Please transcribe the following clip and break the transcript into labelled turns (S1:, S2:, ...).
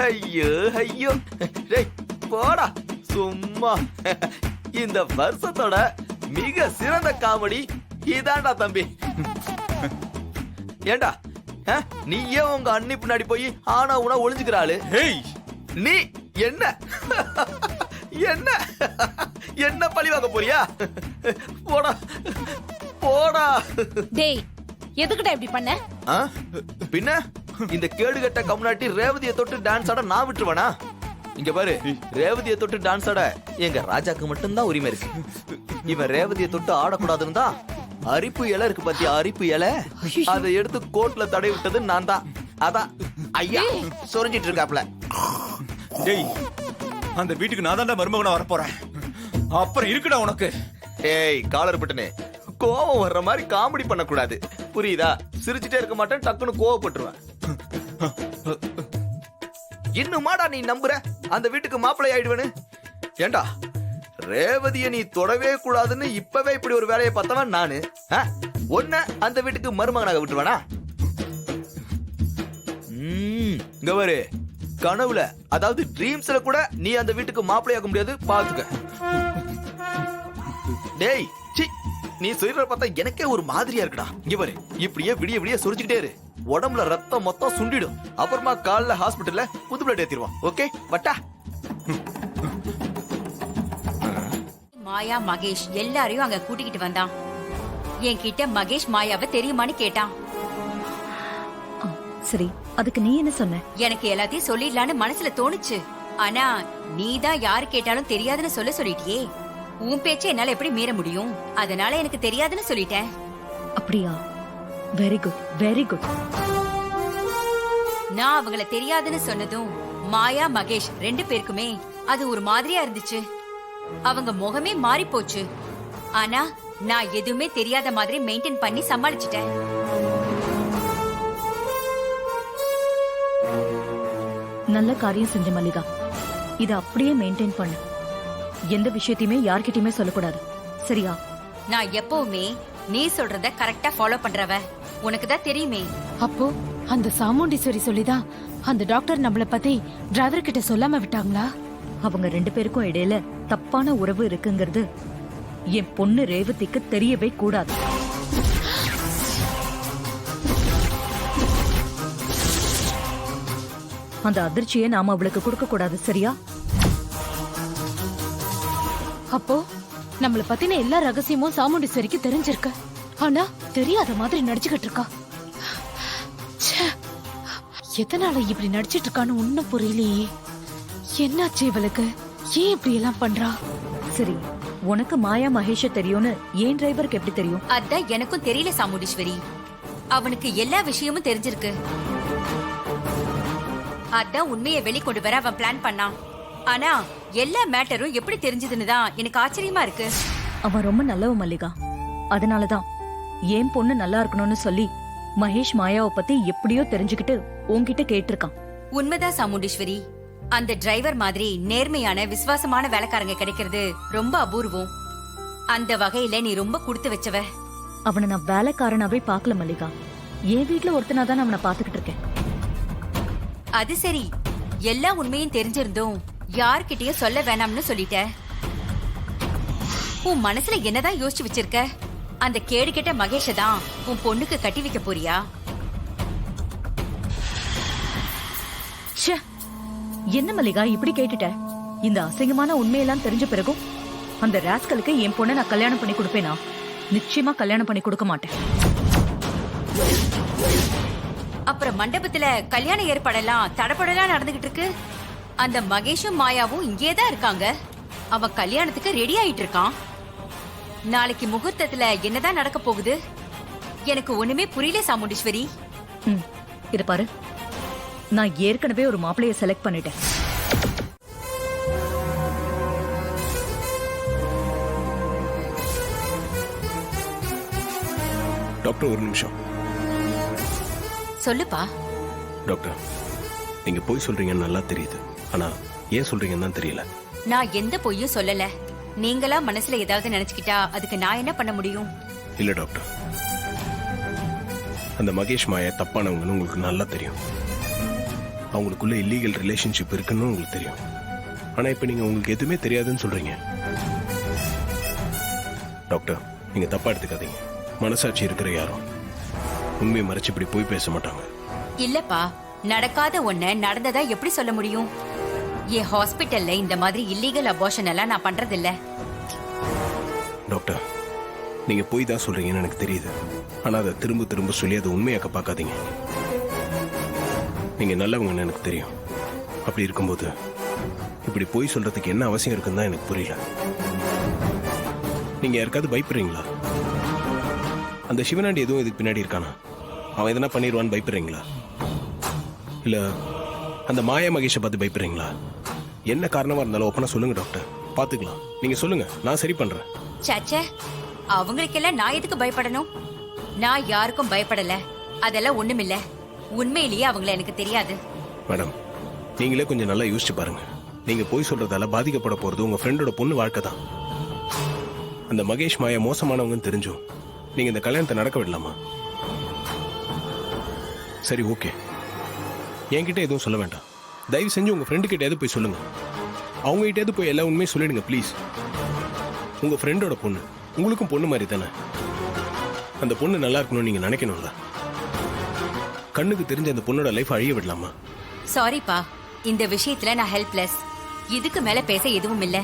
S1: ஐயோ ஐயோ, டேய் போடா சும்மா. இந்த வருஷத்தோட மிக சிறந்த காமெடி இதான்டா தம்பி. ஏண்டா நீ ஏன் உங்க அண்ணி பின்னாடி போய் ஆனா உனா ஒளிஞ்சுக்கிறாளு? நீ என்ன என்ன என்ன பழி வாங்க போறியா? போடா போடா.
S2: டேய் எதுக்குடா இப்படி பண்ண?
S1: பின்ன இந்த கேடுகட்ட கம்னாட்டி ரேவதியை தொட்டு டான்ஸ் ஆட நான் விட்டுருவானா? இங்க பாரு, ரேவதியை தொட்டு டான்ஸ் ஆட எங்க ராஜாக்கு மட்டும்தான் உரிமை இருக்கு. இவன் ரேவதியை தொட்டு ஆடக்கூடாதுன்னு தான் அரிப்பு இலை இருக்கு பாத்தியா, அரிப்பு இலை, அதை எடுத்து கோட்ல தடை விட்டது நான் தான். அதான் ஐயா சொரிஞ்சிட்டு இருக்காப்ல.
S3: டேய், அந்த வீட்டுக்கு நான் தான்டா மருமகனா வரப்போறேன். அப்புறம் இருக்குடா உனக்கு.
S1: ஏய் காலர் பட்டனே, கோவம் வர்ற மாதிரி காமெடி பண்ண கூடாது, புரியுதா? சிரிச்சுட்டே இருக்க மாட்டேன், டக்குன்னு கோவப்பட்டுருவேன். இன்னுமாடா நீ நம்புற அந்த வீட்டுக்கு மாப்பிள்ளை ஆயிடுவேன்னு? ஏண்டா ரேவதிய நீ தொடவே கூடாதுன்னு இப்பவே இப்படி ஒரு வேலையை பார்த்தவன் நானு. ஒன்ன அந்த வீட்டுக்கு மருமகனாக விட்டுருவானா? இங்க பாரு, கனவுல அதாவது ட்ரீம்ஸ்ல கூட நீ அந்த வீட்டுக்கு மாப்பிள்ளையாக முடியாது, பாத்துக்க. டேய் நீ சொல்ற பார்த்தா எனக்கே ஒரு மாதிரியா இருக்குடா. இங்க பாரு, இப்படியே விடிய விடிய சொரிஞ்சுக்கிட்டே இரு, உடம்புல ரத்தம் மொத்தம் சுண்டிடும். அப்புறமா காலைல ஹாஸ்பிட்டல்ல புது பிளட் ஏத்திடுவான். ஓகே வட்டா.
S4: மாயா மகேஷ் எல்லாரையும் அங்க கூட்டிக்கிட்டு வந்தான். என்கிட்ட மகேஷ் மாயாவை தெரியுமான்னு கேட்டான்.
S2: சரி, அதுக்கு நீ என்ன சொன்ன?
S4: எனக்கு எல்லாத்தையும் சொல்லிடலான்னு மனசுல தோணுச்சு. ஆனா நீதான் யாரு கேட்டாலும் தெரியாதுன்னு சொல்லிட்டியே. உன் பேச்சை என்னால எப்படி மீற முடியும்? அதனால எனக்கு தெரியாதுன்னு சொல்லிட்டேன்.
S2: அப்படியா? Very good, very good.
S4: நான் அவங்கள தெரியாதுன்னு சொன்னதும் மாயா மகேஷ் ரெண்டு பேருக்குமே அது ஒரு மாதிரியா இருந்துச்சு. அவங்க முகமே மாறி போச்சு. ஆனா நான் எதுவுமே தெரியாத மாதிரி மெயின்டைன் பண்ணி சமாளிச்சிட்டேன்.
S2: நல்ல காரியம் செஞ்ச மல்லிகா. இத அப்படியே மெயின்டைன் பண்ணு. எந்த விஷயத்தையுமே யார்கிட்டயுமே சொல்லக்கூடாது, சரியா?
S4: நான் எப்பவுமே நீ சொல்றத கரெக்டா ஃபாலோ பண்றவ, உனக்கு தான் தெரியுமே.
S5: அப்போ அந்த சாமுண்டீஸ்வரி சொல்லிதான் அந்த டாக்டர் நம்மள பத்தி டிரைவர் கிட்ட சொல்லாம விட்டாங்களா?
S2: அவங்க ரெண்டு பேருக்கும் இடையில தப்பான உறவு இருக்குங்கிறது என் பொண்ணு ரேவதிக்கு தெரியவே கூடாது. அந்த அதிர்ச்சியை நாம அவளுக்கு கொடுக்க கூடாது, சரியா?
S5: அப்போ நம்மள பத்தின எல்லா ரகசியமும் சாமுண்டீஸ்வரிக்கு தெரிஞ்சிருக்கு. ஆனா தெரியாத மாதிரி நடிச்சுக்கிட்டு இருக்கா. எதனால இப்படி நடிச்சிட்டு இருக்கான்னு ஒண்ணும் புரியலையே. என்னாச்சு இவளுக்கு? ஏன் இப்படி எல்லாம் பண்றா?
S2: சரி, உனக்கு மாயா மகேஷ தெரியும்னு ஏன் டிரைவருக்கு எப்படி தெரியும்?
S4: அதான் எனக்கும் தெரியல சாமுண்டீஸ்வரி. அவனுக்கு எல்லா விஷயமும் தெரிஞ்சிருக்கு. அதான் உண்மையை வெளிக்கொண்டு வர அவன் பிளான் பண்ணான். ஆனா எல்லா மேட்டரும் எப்படி தெரிஞ்சதுன்னு தான் எனக்கு ஆச்சரியமா இருக்கு.
S2: அவன் ரொம்ப நல்லவன் மல்லிகா. அதனாலதான் ஏன் பொண்ணு நல்லா இருக்கணும்னு சொல்லி மகேஷ் மாயாவை பத்தி எப்படியோ தெரிஞ்சுக்கிட்டு உன்கிட்ட கேட்டிருக்கான்.
S4: உண்மைதான் சாமுண்டீஸ்வரி. அந்த டிரைவர் மாதிரி நேர்மையான விசுவாசமான வேலைக்காரங்க கிடைக்கிறது ரொம்ப அபூர்வம். அந்த வகையில நீ ரொம்ப கொடுத்து வச்சவ.
S2: அவனை நான் வேலைக்காரனாவே பாக்கல மல்லிகா. என் வீட்டுல ஒருத்தனாதான் அவனை பாத்துக்கிட்டு இருக்கேன்.
S4: அது சரி, எல்லா உண்மையும் தெரிஞ்சிருந்தும் யார்கிட்டயும் சொல்ல வேணாம்னு சொல்லிட்ட. உன் மனசுல என்னதான் யோசிச்சு வச்சிருக்க? அந்த கேடு கெட்ட மகேஷ தான் உன் பொண்ணுக்கு கட்டி வைக்க போறியா?
S2: என்ன மல்லிகா இப்படி கேட்டுட்ட? இந்த அசிங்கமான உண்மையெல்லாம் தெரிஞ்ச பிறகும் அந்த ராஸ்கலுக்கு என் பொண்ணை நான் கல்யாணம் பண்ணி கொடுப்பேனா? நிச்சயமா கல்யாணம் பண்ணி கொடுக்க மாட்டேன்.
S4: அப்புறம் மண்டபத்துல கல்யாண ஏற்பாடெல்லாம் தடப்படலாம் நடந்துகிட்டு இருக்கு. அந்த மகேஷும் மாயாவும் இங்கேதான் இருக்காங்க. அவன் கல்யாணத்துக்கு ரெடி ஆயிட்டு இருக்கான். நாளைக்கு முகூர்த்தத்துல என்னதான் நடக்க போகுது? எனக்கு ஒண்ணுமே புரியல சாமுண்டீஸ்வரி.
S2: இது பாரு, நான் ஏற்கனவே ஒரு மாப்பிளைய செலக்ட் பண்ணிட்டேன்.
S6: டாக்டர் ஒரு நிமிஷம்.
S4: சொல்லுப்பா.
S6: டாக்டர், நீங்க போய் சொல்றீங்கன்னு நல்லா தெரியுது. ஆனா ஏன் சொல்றீங்கன்னு தான் தெரியல.
S4: நான் எந்த பொய்யும் சொல்லல. நீங்களா மனசுல ஏதாவது நினைச்சுக்கிட்டா அதுக்கு நான் என்ன பண்ண முடியும்?
S6: இல்ல டாக்டர், அந்த மகேஷ் மாயா தப்பானவங்கன்னு உங்களுக்கு நல்லா தெரியும். அவங்களுக்குள்ள இல்லீகல் ரிலேஷன்ஷிப் இருக்குன்னு உங்களுக்கு தெரியும். ஆனா இப்ப நீங்க உங்களுக்கு எதுவுமே தெரியாதுன்னு சொல்றீங்க. டாக்டர், நீங்க தப்பா எடுத்துக்காதீங்க. மனசாட்சி இருக்கிற யாரும் உண்மையை மறைச்சு இப்படி போய் பேச மாட்டாங்க.
S4: இல்லப்பா, நடக்காத ஒண்ண நடந்ததா எப்படி சொல்ல முடியும்? என் ஹாஸ்பிட்டல்ல இந்த மாதிரி இல்லீகல் அபார்ஷன் எல்லாம் நான் பண்றதில்ல.
S6: டாக்டர், நீங்க போய் தான் சொல்றீங்கன்னு எனக்கு தெரியுது. ஆனா அதை திரும்ப திரும்ப சொல்லி அதை உண்மையாக்க பார்க்காதீங்க. நீங்க நல்லவங்கன்னு எனக்கு தெரியும். அப்படி இருக்கும்போது இப்படி போய் சொல்றதுக்கு என்ன அவசியம் இருக்குன்னு தான் எனக்கு புரியல. நீங்க யாருக்காவது பயப்படுறீங்களா? அந்த சிவனாண்டி எதுவும் இதுக்கு பின்னாடி இருக்கானா? அவன் எதனா பண்ணிடுவான்னு பயப்படுறீங்களா? இல்ல அந்த மாயா மகேஷை பார்த்து பயப்படுறீங்களா? என்ன காரணமா இருந்தாலும் ஒப்பனா சொல்லுங்க டாக்டர், பாத்துக்கலாம். நீங்க சொல்லுங்க, நான் சரி பண்றேன்.
S4: சச்சே, அவங்களுக்கெல்லாம் நான் எதுக்கு பயப்படணும்? நான் யாருக்கும் பயப்படல. அதெல்லாம் ஒண்ணுமில்ல. உண்மையிலேயே அவங்கள எனக்கு தெரியாது.
S6: மேடம், நீங்களே கொஞ்சம் நல்லா யோசிச்சு பாருங்க. நீங்க போய் சொல்றதால பாதிக்கப்பட போறது உங்க ஃப்ரெண்டோட பொண்ணு வாழ்க்கை தான். அந்த மகேஷ் மாயா மோசமானவங்கன்னு தெரிஞ்சும் நீங்க இந்த கல்யாணத்தை நடக்க விடலாமா? சரி, ஓகே, என்கிட்ட எதுவும் சொல்ல வேண்டாம். தயவு செஞ்சு உங்க ஃப்ரெண்டு கிட்ட போய் சொல்லுங்க. அவங்க கிட்ட போய் எல்லா உண்மையும் சொல்லிடுங்க ப்ளீஸ். உங்க ஃப்ரெண்டோட பொண்ணு உங்களுக்கும் பொண்ணு மாதிரி தானே. அந்த பொண்ணு நல்லா இருக்கணும்னு நீங்க நினைக்கணும்ல. கண்ணுக்கு தெரிஞ்ச அந்த பொண்ணோட லைஃப் அழிய விடலாமா?
S4: சாரிப்பா, இந்த விஷயத்துல நான் ஹெல்ப்லெஸ். இதுக்கு மேல பேச எதுவும் இல்ல.